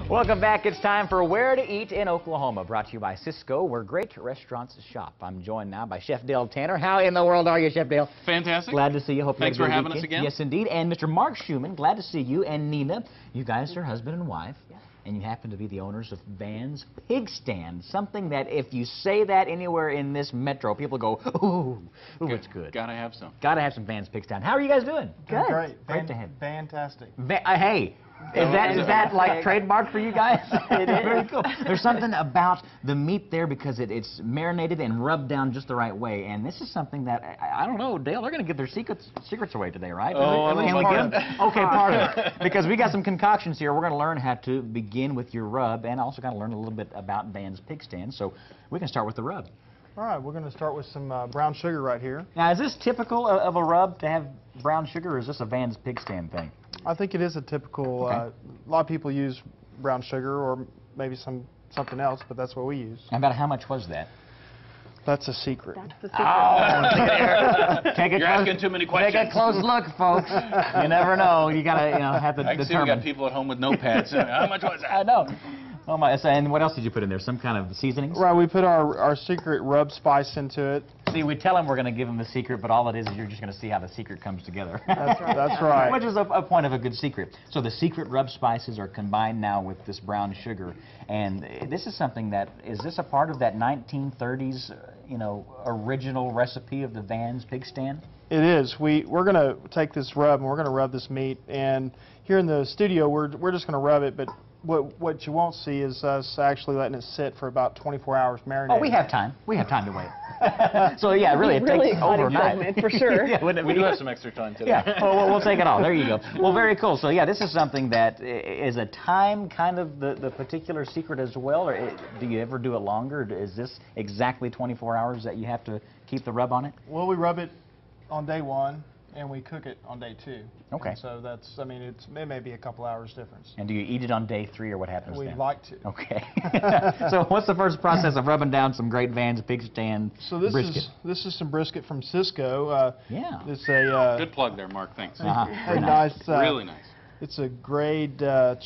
Welcome back. It's time for Where to Eat in Oklahoma, brought to you by Sysco, where great restaurants shop. I'm joined now by Chef Dale Tanner. How in the world are you, Chef Dale? Fantastic. Glad to see you. Hope Thanks you had a for good having us weekend. again. Yes, indeed. And Mr. Mark Schumann, glad to see you. And Nina, you guys are husband and wife. Yes. And you happen to be the owners of Van's Pig Stand, something that if you say that anywhere in this metro, people go, ooh, it's good. Gotta have some. Gotta have some Van's Pig Stand. How are you guys doing? Good. Great to have you. Fantastic. Hey, is that like trademark for you guys? It is. Very cool. There's something about the meat there because it's marinated and rubbed down just the right way. And this is something that, I don't know, Dale, they're going to give their secrets away today, right? Oh, Can we get them? Okay, part of it. Because we got some concoctions here. We're going to learn how to begin with your rub and also going to learn a little bit about Van's Pig Stand. So we can start with the rub. All right, we're going to start with some brown sugar right here. Now, is this typical of a rub to have brown sugar, or is this a Van's Pig Stand thing? I think it is a typical, Okay. a lot of people use brown sugar or maybe something else, but that's what we use. And about how much was that? That's a secret. That's the secret. You're asking too many questions. Take a close look, folks. You never know. You gotta, have to I can see we determine. got people at home with notepads. How much was that? I know. Oh my! And what else did you put in there? Some kind of seasonings? Right, we put our secret rub spice into it. See, we tell them we're going to give them the secret, but all it is you're just going to see how the secret comes together. That's right. Which is a point of a good secret. So the secret rub spices are combined now with this brown sugar, and this is something that is this a part of that 1930s, original recipe of the Van's Pig Stand? It is. We're going to take this rub and we're going to rub this meat. And here in the studio, we're just going to rub it, but what you won't see is us actually letting it sit for about 24 hours marinating. Oh, we have time. We have time to wait. So yeah, really, it takes overnight. For sure. Yeah, We do have some extra time today. Yeah, we'll take it all. There you go. Well, very cool. So yeah, this is something that is a time kind of the particular secret as well, or do you ever do it longer? Is this exactly 24 hours that you have to keep the rub on it? Well, we rub it on day one, and we cook it on day two. Okay. And so that's, it may be a couple hours difference. And do you eat it on day 3, or what happens We'd then? like to. Okay. So what's the first process of rubbing down some great Van's Pig Stand brisket? This is some brisket from Sysco. Yeah. It's a Good plug there, Mark. Thanks. Very nice. Really nice. It's a grade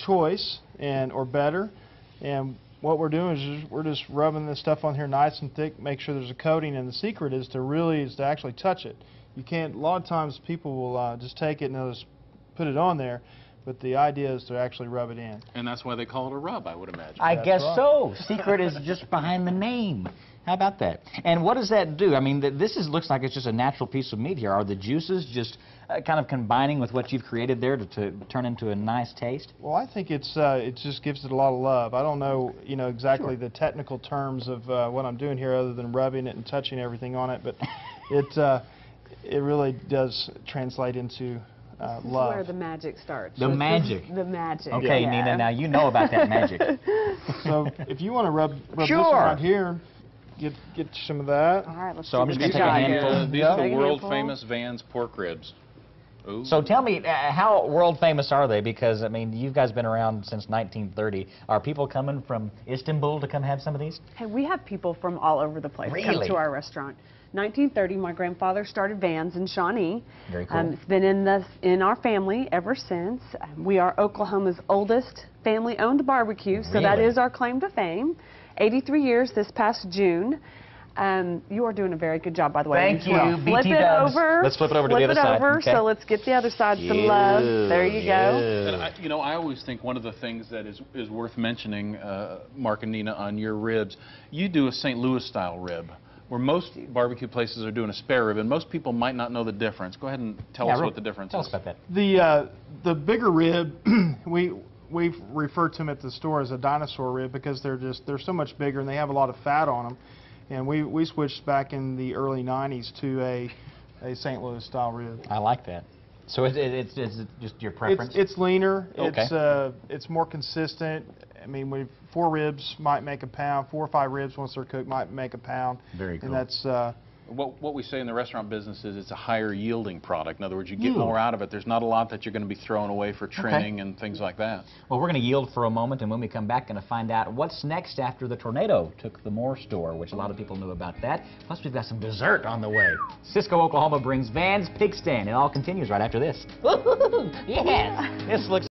choice or better, and what we're doing is we're just rubbing this stuff on here nice and thick, make sure there's a coating, and the secret is to actually touch it. You can't. A lot of times people will just take it and they'll just put it on there, but the idea is to actually rub it in. And that's why they call it a rub, I would imagine. I guess right. so. Secret is just behind the name. How about that? And what does that do? I mean, this looks like it's just a natural piece of meat here. Are the juices just kind of combining with what you've created there to turn into a nice taste? Well, I think it just gives it a lot of love. I don't know, exactly the technical terms of what I'm doing here, other than rubbing it and touching everything on it, but it really does translate into love. This is where the magic starts. The magic. The magic. Okay, yeah. Nina, now you know about that magic. So if you want to rub this Sure. one right here, get some of that. All right, let's So I'm see just what gonna we take a got handful. here. These are Take the a world handful. famous Van's pork ribs. Ooh. So tell me, how world famous are they? Because, I mean, you guys been around since 1930. Are people coming from Istanbul to come have some of these? Hey, we have people from all over the place come Really? to our restaurant. 1930, my grandfather started Van's in Shawnee. Very cool. It's been in our family ever since. We are Oklahoma's oldest family-owned barbecue, so that Really? is our claim to fame. 83 years this past June. You are doing a very good job, by the way. Thank you, Flip BT it Dubs. over. Let's flip it over to the other Flip side. it over. Okay. So let's get the other side some love. There you go. And I always think one of the things that is worth mentioning, Mark and Nina, on your ribs, you do a St. Louis style rib, where most barbecue places are doing a spare rib, and most people might not know the difference. Go ahead and tell us what the difference Tell is. us about that. The bigger rib, we refer to them at the store as a dinosaur rib because they're so much bigger and they have a lot of fat on them. And we switched back in the early 90s to a St. Louis style rib. I like that. So it's just your preference? It's leaner. Okay. It's more consistent. I mean, 4 ribs might make a pound. 4 or 5 ribs once they're cooked might make a pound. Very cool. And that's What we say in the restaurant business is it's a higher yielding product. In other words, you get more out of it. There's not a lot that you're going to be throwing away for trimming and things like that. Well, we're going to yield for a moment, and when we come back, going to find out what's next after the tornado took the Moore store, which a lot of people knew about that. Plus, we've got some dessert on the way. Sysco, Oklahoma brings Van's Pig Stand. It all continues right after this. Yes! This looks